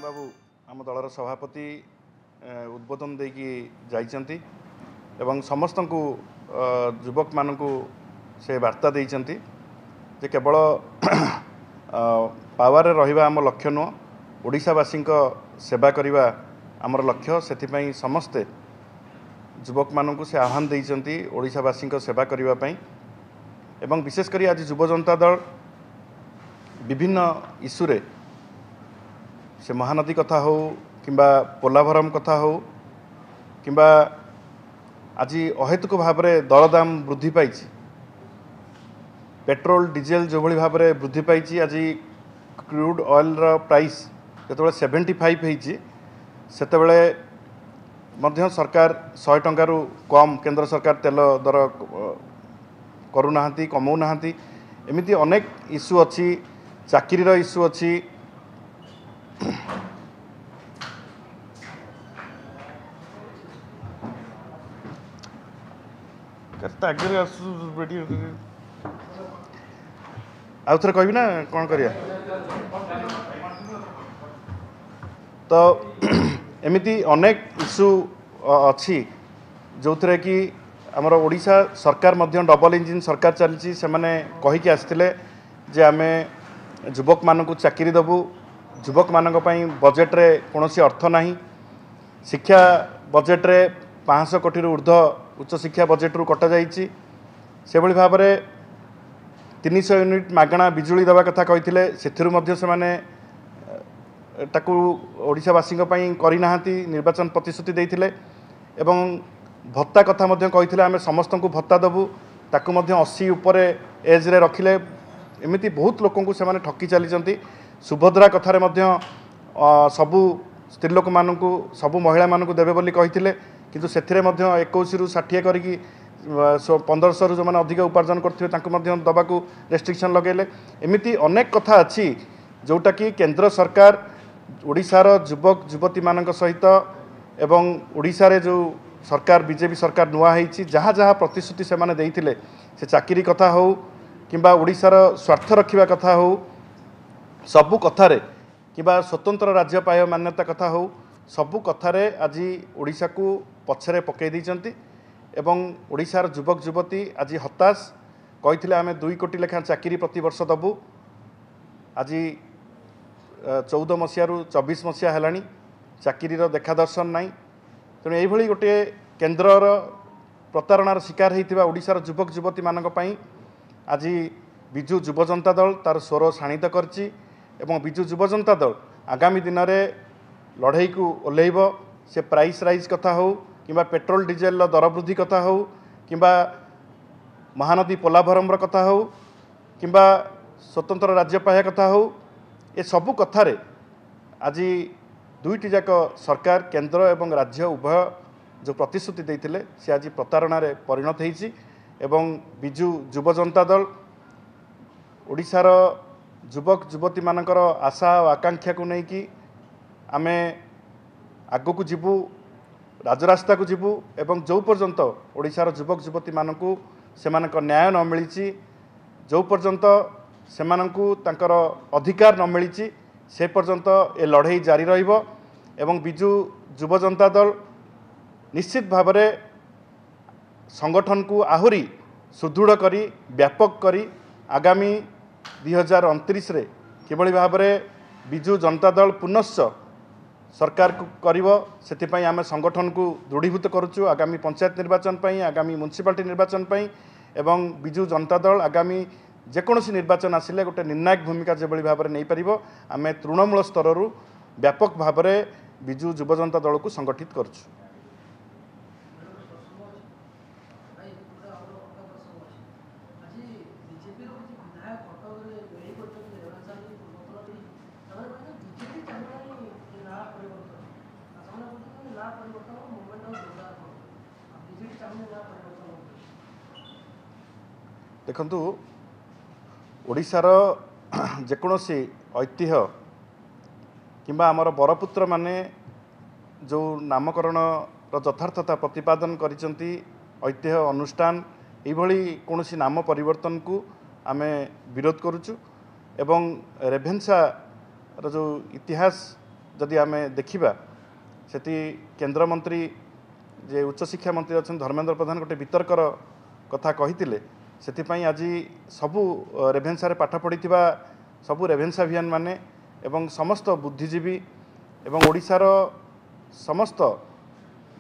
बाबू आम दलर सभापति उद्बोधन देकी जाइछंती एवं समस्त को युवक मानू से वार्ता देइछंती जे केवल पावर रहिबा आम लक्ष्य नुह ओडिशावासी सेवा करने आमर लक्ष्य से समस्ते युवक मानू से आह्वान देइछंती ओडिशावासी सेवा करने एवं विशेषकर आज युव जनता दल विभिन्न इश्यूरे से महानदी कथा हो किंबा पोलाभरम कथा हो किंबा आज अहेतुक भाव में दरदाम वृद्धि पाई पेट्रोल डीजेल जो भाई भाव में वृद्धि पाई आज क्रूड ऑयल प्राइस जो 75 होती से सरकार 100 टंकारु कम केंद्र सरकार तेल दर करूना कमाऊना एमती अनेक इश्यू अच्छी चाकरीर इश्यू अच्छी आउ थे कह ना कौन कर तो एमती अनेक इश्यू अच्छी जो थे कि आमर ओडिशा सरकार डबल इंजिन सरकार चली से मैंने कहीकि आसते जे आम युवक मानू चाकरी देवु युवक मानक बजेट रे कौन अर्थ ना शिक्षा बजेट रे 500 कोटी ऊर्ध्व उच्च शिक्षा बजेट रू कटा जाइए से भाव में 300 यूनिट मागणा बिजुली देवा कथा कहते से ओडिशावासी करना निर्वाचन प्रतिश्रुति देते एवं भत्ता कथा कहते आम समस्त को भत्ता देवु ताकू 80 उपर एज रे रखिले एमती बहुत लोक से ठकी चली सुभद्रा कथार सबू स्त्रीलोक मानू सबू महिला मानू देवे बोली कहते किंतु से 21 रू 60 करी 1500 रू जो मैंने अधिक उपार्जन करते दबा रेस्ट्रिक्शन लगेले एमती अनेक कथा अच्छी जोटा कि केंद्र सरकार ओडिशार युवक युवती मान सहित एवं ओडिशा रे जो सरकार बीजेपी सरकार नुआ जहाँ जहाँ प्रतिश्रुति से माने देइथिले से चाकरी कथा हो किंबा ओडिशार स्वार्थ रखिबा कथा हो सबु कथारे किंबा स्वतंत्र राज्य पाय मान्यता कथा हो सबु कथारे आज ओडिशा को पछरे पकई दैचंती एवं ओडिशार युवक युवती आज हताश कहते आम 2 कोटी लेखा चाकरी प्रति वर्ष दबु आज 14 मसीह 24 मसीहा है चाकरी देखा दर्शन नाई तेणु यही गोटे केन्द्रर प्रतारणार शिकार होता ओडिशार युवक युवती मानक आज बिजु युव जनता दल तार स्वर शाणित करछि एवं बिजु युव जनता दल आगामी दिन में लड़ई को ओह्लैब से प्राइस राइज कथा हो किंबा पेट्रोल डीजेल दर वृद्धि कथा हो किंबा महानदी पोलाभरम कथा हो किंबा स्वतंत्र राज्य पाया कथा हो ए सबु कथारे आज दुईटी जाक सरकार केंद्र एवं राज्य उभय जो प्रतिश्रुति देते से आज प्रतारणार परिणत होती एवं बिजु युव जनता दल ओडिशार युवक युवती मानकर आशा और आकांक्षा को लेकिन आम आग को जीवु राजरास्ता को जीवु एवं जो पर्यंत ओडिशार युवक युवती मानकु सेमानक न्याय न मिली जो पर्यंत सेमानकु तांकर अधिकार न मिली से पर्यंत ए लड़ई जारी रहिबो एवं बिजु युव जनता दल निश्चित भाव में संगठन को आहुरी सुदृढ़ करी व्यापक करी आगामी 2029 रे किभली भाव में बिजु जनता दल पुनश्च सरकार को करिवो सेतिपई आमे संगठन को दृढ़ीभूत करुचु आगामी पंचायत निर्वाचन पई आगामी म्युनिसिपालिटी निर्वाचन पई एवं बिजु जनता दल आगामी जेकोसी निर्वाचन आसिले गोटे निर्णायक भूमिका जो भाव में नहीं पारिबो आमे तृणमूल स्तर रु व्यापक भाव में बिजु युव जनता दल को संगठित करुचु। देखंतु ओडिशार जेकोसी ऐतिह्य किंबा आमर बरपुत्र माने जो नामकरण यथार्थता प्रतिपादन करिसंती ऐतिह्य अनुष्ठान यही कौन नाम परिवर्तन को आमे विरोध करुचु एवं रेभेन्सा जो इतिहास जदि आम देखा से केन्द्रमंत्री जे उच्चशिक्षा मंत्री अच्छा धर्मेंद्र प्रधान गोटे वितर्कर कथा कही से आज सबू रेभेन्सा पाठ पढ़ी सबू रेभेन्सा भियान माने एवं समस्त बुद्धिजीवी एवं ओडिशार समस्त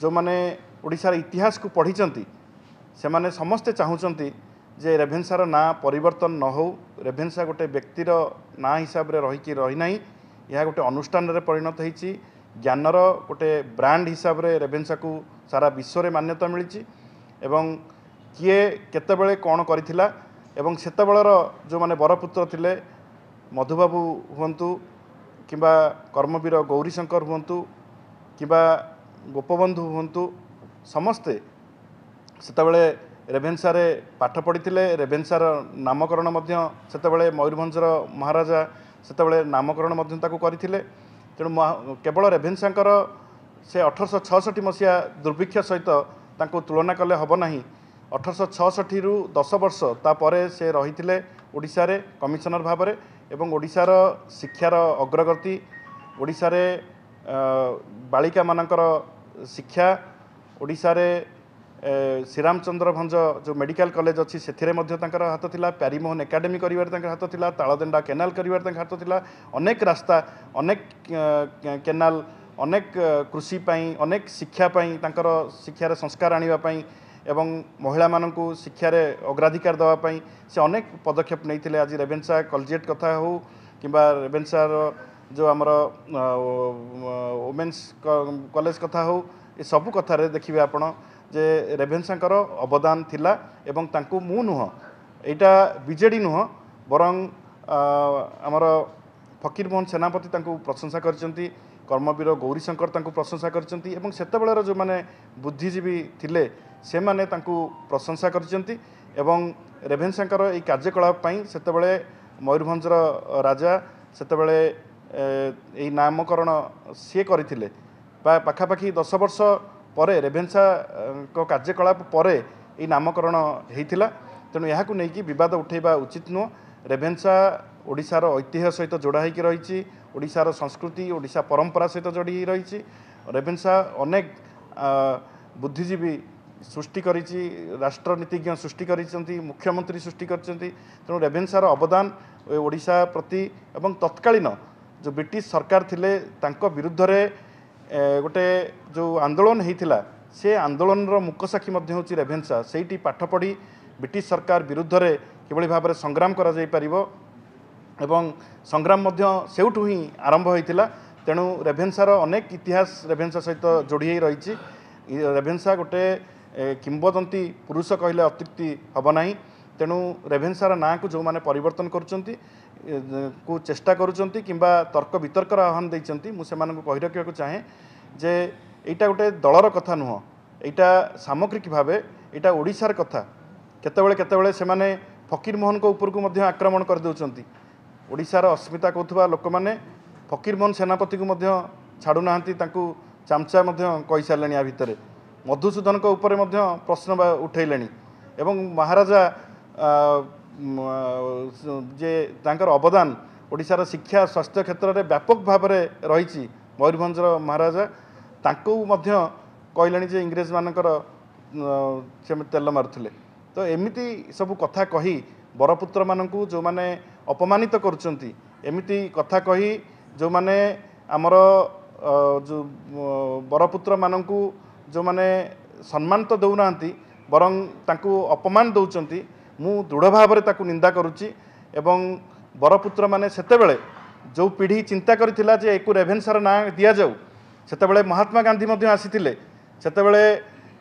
जो माने ओडिशार इतिहास को पढ़ी से माने समस्ते चाहूँगी जे रेभेन्सार ना परिवर्तन न हो रेभेन्सा गोटे व्यक्तिर ना हिसाब से रहीकि रहीना यह गोटे अनुष्ठान रे परिणत होती ज्ञानर गोटे ब्रांड हिसाब से रेभेन्सा को सारा विश्व में मान्यता मिली एवं किए केतेबेले कौन करिथिला एवं सेतेबेलर जो माने बरपुत्र थिले मधुबाबू हुंतु किंबा कर्मवीर गौरीशंकर हुंतु किंबा गोपबंधु हुंतु समस्ते सेतेबेले रेभेन्सा रे पाठ पढ़ी रेभेन्सार नामकरण मध्य सेतेबेले मयूरभंजर महाराजा सेतेबेले नामकरण मध्य ताकू करथिले तेणु केवल रेभेन्सांकर से 1866 मसीहा दुर्भिक्ष सहित तांको तुलना कले हब नाही 1866 रु 10 वर्ष तापरे से रही ओडिशा रे कमिशनर भाव में एवं ओडिशार शिक्षार अग्रगति ओडिशा रे बालिका मानकर शिक्षा ओडिशा रे श्रीरामचंद्र भंज जो मेडिकल कॉलेज अच्छी से हाथ थिला प्यारीमोहन एकेडमी कर हाथ थिला तालदेंडा केनाल कर हाथ थिला अनेक रास्ता अनेक केनाल अनेक कृषि पाई अनेक शिक्षा पाई तांकर शिक्षार संस्कार आनिबा पाई एवं महिला मानकू शिक्षार अग्राधिकार देवाई से अनेक पदक्षेप नहीं आज रेभेन्सा कॉलेजिएट कथा हो किंबा रेभेन्सार जो आमर वोमेन्स कॉलेज कथा हो ये सबू कथार देखिए आपण जे रेभेन्सांकर अवदान थिला एवं तांको मु नुह एटा बीजेडी नुह बरं आमर फकीरमोहन सेनापति तांको प्रशंसा करचंती कर्मवीर गौरीशंकर तांको प्रशंसा करचंती एवं सेतेबेलर जो माने बुद्धिजीवी थिले से माने तांको प्रशंसा करचंती एवं रेभेन्सांकर ए कार्यकलाप पई सेतेबेले मयूरभंजर राजा सेतेबेले ए नामकरण सी करथिले पाखापाखि 10 वर्ष परे रेभेन्सा को कार्यकलाप परे ये नामकरण होता तेणु यहाँ को लेकिन विवाद उठेबा उचित नुह रेभेन्सा ओडिशार ऐतिह्य सहित जोड़ा होकर रही ओडिशार संस्कृति ओडिशा परंपरा सहित जोड़ी रही रेभेन्सा अनेक बुद्धिजीवी सृष्टि करिछि राष्ट्रनीतिज्ञ सृष्टि करिसेंती मुख्यमंत्री सृष्टि करिसेंती तेणु रेभेन्सार अवदान ओडिशा प्रति एवं तत्कालीन जो ब्रिटिश सरकार थिले तांको विरुद्ध रे गोटे जो आंदोलन होता से आंदोलन मुकसाक्षी होची रेभेन्सा से पाठ पढ़ी ब्रिटिश सरकार विरुद्ध रे किभली भाव में संग्राम करा जाई परिबो एवं संग्राम सेउठू ही आरंभ होता तेणु रेभेन्सार अनेक इतिहास रेभेन्सा सहित जोड़ी रही रेभेन्सा गोटे किंबदंती पुरुष कहले अत्युक्ति हम ना तेणु रेभेन्सार ना को जो माने परिवर्तन करुचंती को चेष्टा करुचंती किंबा तर्क वितर्कर आह्वान देइचंती मु सेमानकु कहि रखिବାକୁ चाहे जे एटा गोटे दलर कथा नुह एटा सामग्रिक भाव एटा ओडिशार कथा केतेबेले केतेबेले सेमाने फकीरमोहन को ऊपर को मध्य आक्रमण कर देउचंती ओडिशार अस्मिता कहथुबा लोक माने फकीरमोहन सेनापति को मध्य छाड़ू नाहंती तांकू चामचा मध्य कहि सारलेनी आ भितरे मधुसूदन को ऊपर मध्य प्रश्न उठैलेनी एवं महाराजा जे तांकर अवदान ओडिशार शिक्षा स्वास्थ्य क्षेत्र में व्यापक भाव में रही मयूरभंजर महाराजा तांको मध्य कहले जे इंग्रेज मानकर से तेल मारुले तो एमती सब कथा कही बरपुत्र मानू जो माने अपमानित करुँच एमती कथा कही जो माने आमर जो बरपुत्र मानू जो माने सम्मान तो दौना बरं तांको अपमान दौरान मु दृढ़ भाव में ताकू निंदा करुच्ची एवं बरपुत्र माने सेतेबेले जो पीढ़ी चिंता करथिला जे एको रेभेन्सार ना दिया जाऊ सेतेबेले महात्मा गांधी मध्य आसीथिले सेतेबेले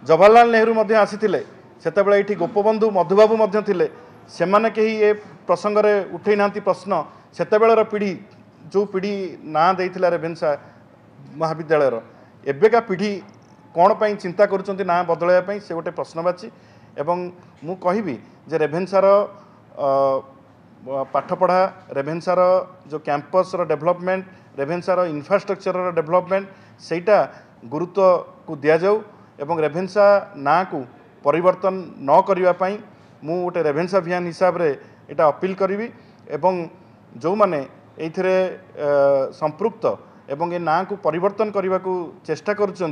जवाहरलाल नेहरू मध्य आसीथिले सेतेबेले एठी गोपबंधु मधुबाबू मध्य थिले सेमाने केही ए प्रसंग रे उठै नांती प्रश्न सेतेबेलेर पीढ़ी जो पीढ़ी ना देइथिला रेभेन्सा महाविद्यालयर एबेका पीढ़ी कौन पाई चिंता करुचंती ना बदलैया पई से गोटे प्रश्नवाची एवं मु कहिबी जे रेभेन्सार पाठपढ़ा रेभेन्सार जो कैंपस डेवलपमेंट रेभेन्सार इंफ्रास्ट्रक्चर डेवलपमेंट सेटा गुरुत्व को दिया जाऊ एवं रेभेन्सा ना को परिवर्तन न करिवा पई मु गोटे रेभेन्सा अभियान हिसाब रे एटा अपील करिवि एवं जो माने एथिरे संपृक्त एवं ए ना को परिवर्तन करने को चेष्टा करुँच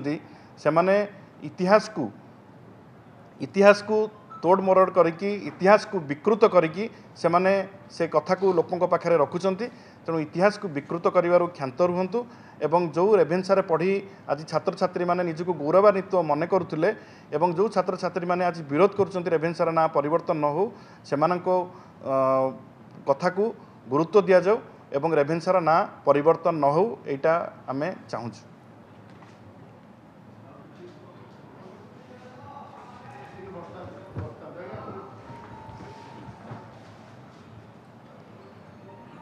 इतिहास को तोड़ मरोड़ करके इतिहास को विकृत करके से कथा को लोकों पाखे रखुंट तेणु इतिहास को विकृत कर क्षांत रुहतु एवं जो रेभेन्सा पढ़ी आज छात्र छात्री मैंने निजक गौरवान्वित मन करुले एवं जो छात्र छात्री मैंने आज विरोध कर रेभेन्सार ना परिवर्तन न हो से कथा को गुरुत्व दि जाऊ एवं रेभेन्सार ना परिवर्तन न हो यहाँ आम चाहूँ।